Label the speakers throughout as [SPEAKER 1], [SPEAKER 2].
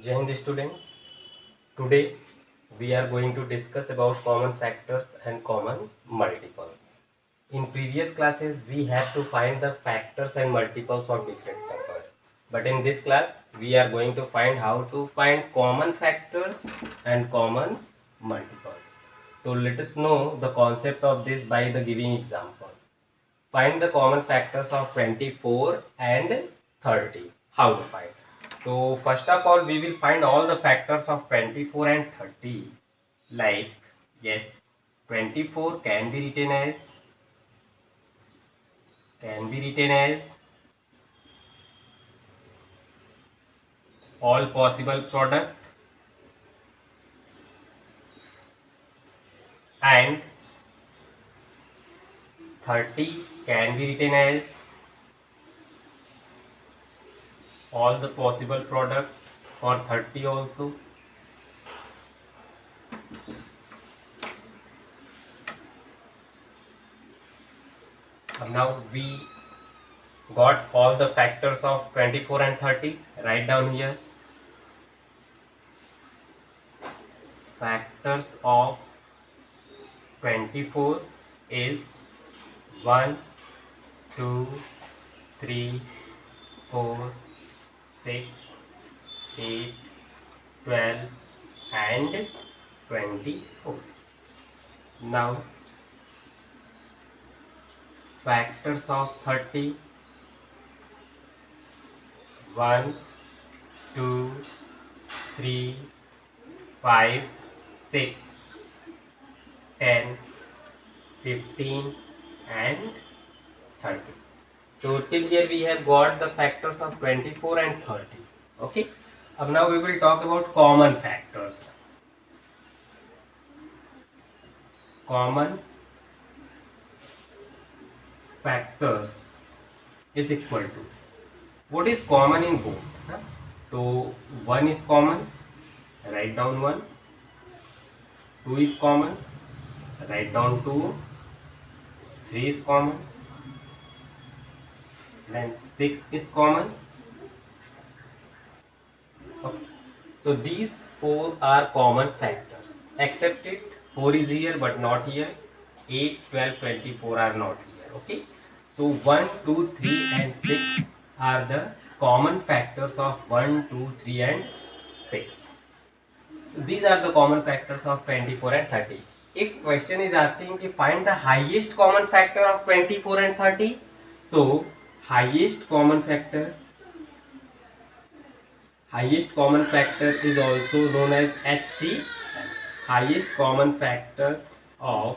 [SPEAKER 1] Jai Hind students. Today we are going to discuss about common factors and common multiples. In previous classes we have to find the factors and multiples of different numbers. But in this class we are going to find how to find common factors and common multiples. So let us know the concept of this by the giving examples. Find the common factors of 24 and 30. How to find? So first of all, we will find all the factors of 24 and 30. Like, yes, 24 can be written as all possible product, and 30 can be written as all the possible product for 30 also. Now we got all the factors of 24 and 30. Write down here. Factors of 24 is 1, 2, 3, 4, 6, 8, 12 and 24. Now factors of 30: 1, 2, 3, 5, 6, 10, 15 and 30. So till here we have got the factors of 24 and 30. Okay. Now we will talk about common factors. Common factors is equal to, what is common in both? So 1 is common, write down 1. 2 is common, write down 2. 3 is common, then 6 is common. Okay. So these 4 are common factors, except it 4 is here but not here. 8, 12, 24 are not here. Okay. So 1, 2, 3 and 6 are the common factors of 1, 2, 3 and 6. So these are the common factors of 24 and 30. If question is asking to find the highest common factor of 24 and 30, so highest common factor is also known as HCF. Highest common factor of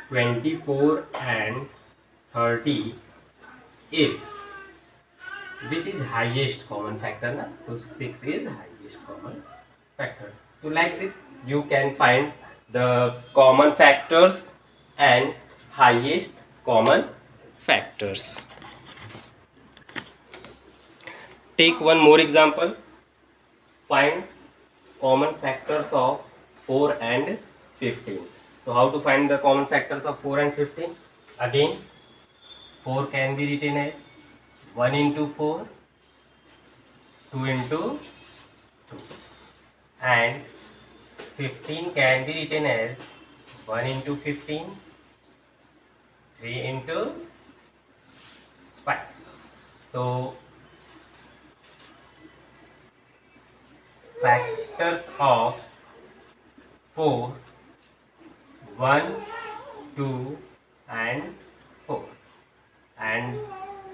[SPEAKER 1] 24 and 30 is, which is highest common factor na? So 6 is highest common factor. So like this you can find the common factors and highest common factors. Take one more example. Find common factors of 4 and 15. So how to find the common factors of 4 and 15? Again, 4 can be written as 1 into 4, 2 into 2, and 15 can be written as 1 into 15, 3 into 5. So factors of 4, 1, 2 and 4, and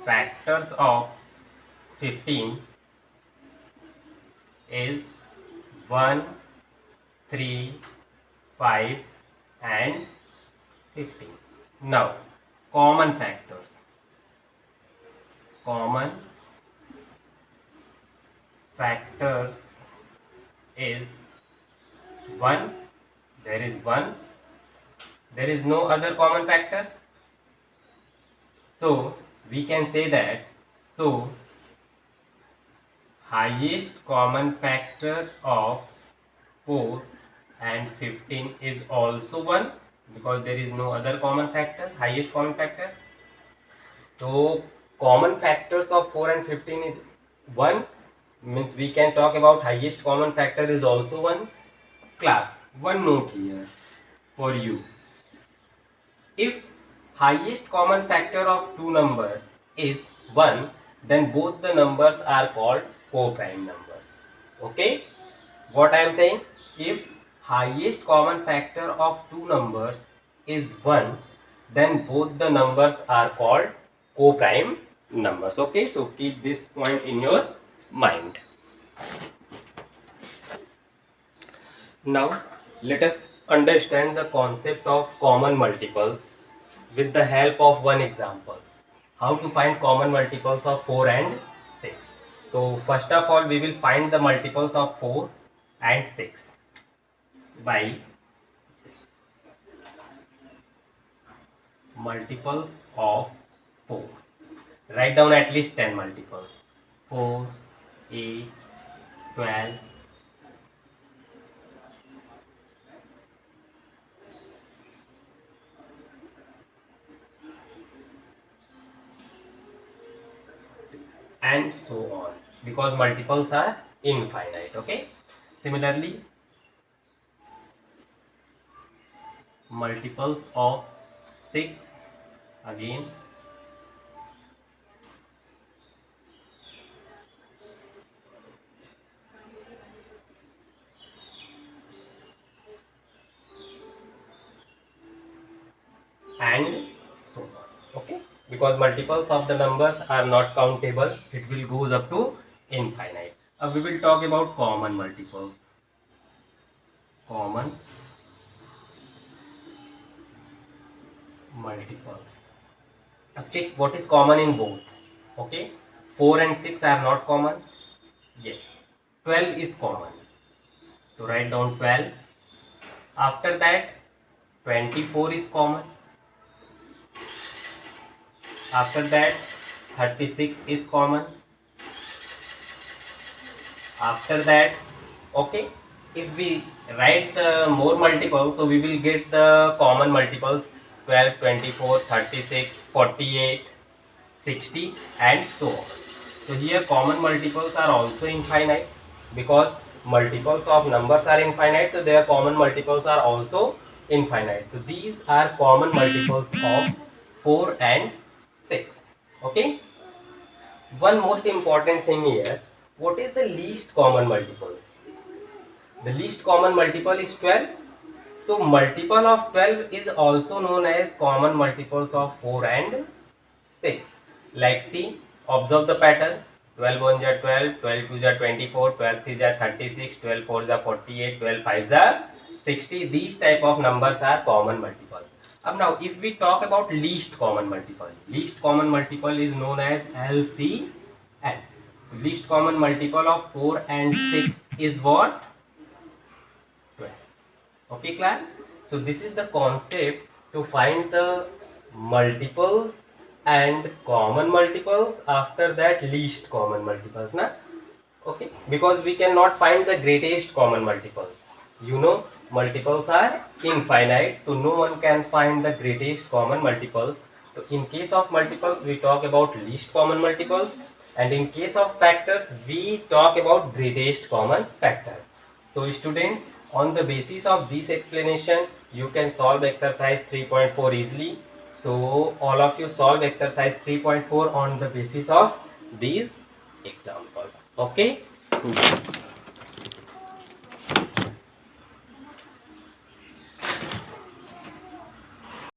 [SPEAKER 1] factors of 15 is 1, 3, 5 and 15. Now common factors. Common factors is 1. There is 1. There is no other common factors. So we can say that, so highest common factor of 4 and 15 is also 1, because there is no other common factor, highest common factor. So common factors of 4 and 15 is 1, means we can talk about highest common factor is also one class. One note here for you. If highest common factor of two numbers is 1, then both the numbers are called co-prime numbers. Okay, what I am saying, if highest common factor of two numbers is 1, then both the numbers are called co-prime numbers. Okay, so keep this point in your mind. Now let us understand the concept of common multiples with the help of one example. How to find common multiples of 4 and 6. So first of all we will find the multiples of 4 and 6 by multiples of 4. Write down at least 10 multiples. 4, 8, 12, and so on, because multiples are infinite. Okay, similarly multiples of 6 again, and so on. Okay, because multiples of the numbers are not countable, it will goes up to infinite. We will talk about common multiples. Common multiples. Now check what is common in both. Okay, 4 and 6 are not common. Yes, 12 is common. So write down 12. After that 24 is common. After that 36 is common. After that, okay, if we write the more multiples, so we will get the common multiples 12, 24, 36, 48, 60 and so on. So here common multiples are also infinite, because multiples of numbers are infinite, so their common multiples are also infinite. So these are common multiples of 4 and 6. Okay, one most important thing here, what is the least common multiples? The least common multiple is 12. So multiple of 12 is also known as common multiples of 4 and 6. Like see, observe the pattern. 12 1 ja 12, 12 2 ja 24, 12 3 ja 36, 12 4 ja 48, 12 5 ja 60. These type of numbers are common multiples. Now if we talk about least common multiple is known as LCM. Least common multiple of 4 and 6 is what? 12. Okay class, so this is the concept to find the multiples and common multiples, after that least common multiples na. Okay, because we cannot find the greatest common multiples. You know, multiples are infinite, so no one can find the greatest common multiples. So in case of multiples we talk about least common multiples, and in case of factors we talk about greatest common factor. So students, on the basis of this explanation you can solve exercise 3.4 easily. So all of you solve exercise 3.4 on the basis of these examples. Okay.